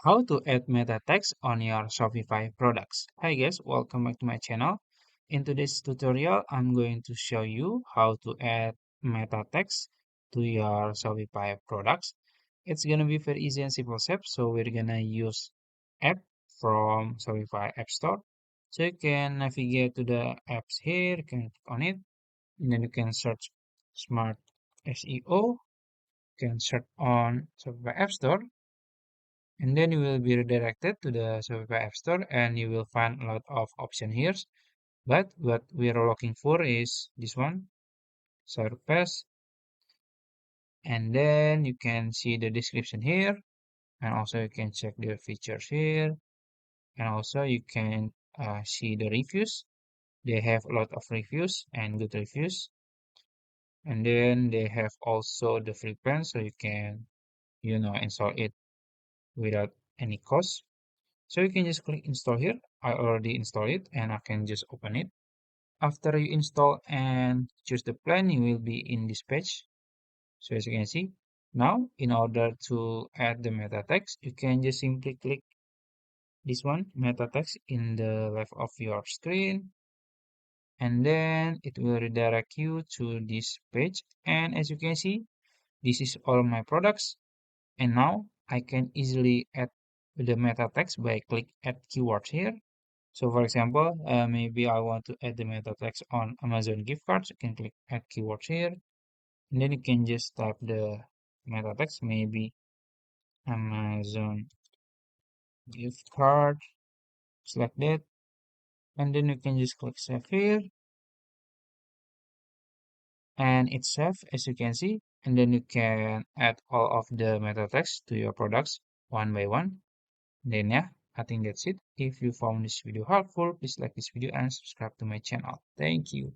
How to add meta text on your Shopify products. Hi guys, welcome back to my channel. In today's tutorial, I'm going to show you how to add meta text to your Shopify products. It's gonna be very easy and simple steps. So we're gonna use app from Shopify App Store. So you can navigate to the apps here, you can click on it, and then you can search Smart SEO. You can search on Shopify App Store, and then you will be redirected to the Shopify App Store and you will find a lot of options here. But what we are looking for is this one, Surface. And then you can see the description here. And also you can check the features here. And also you can see the reviews. They have a lot of reviews and good reviews. And then they have also the free plan, so you can, install it without any cost. So you can just click install here. I already installed it and I can just open it. After you install and choose the plan, you will be in this page. So as you can see, now in order to add the meta text, you can just simply click this one, meta text, in the left of your screen. And then it will redirect you to this page. And as you can see, this is all my products. And now I can easily add the meta text by click add keywords here. So for example, maybe I want to add the meta text on Amazon gift cards. You can click add keywords here. And then you can just type the meta text, maybe Amazon gift card, select that. And then you can just click save here. And it's saved as you can see. And then you can add all of the meta text to your products one by one. Then yeah, I think that's it. If you found this video helpful, please like this video and subscribe to my channel. Thank you.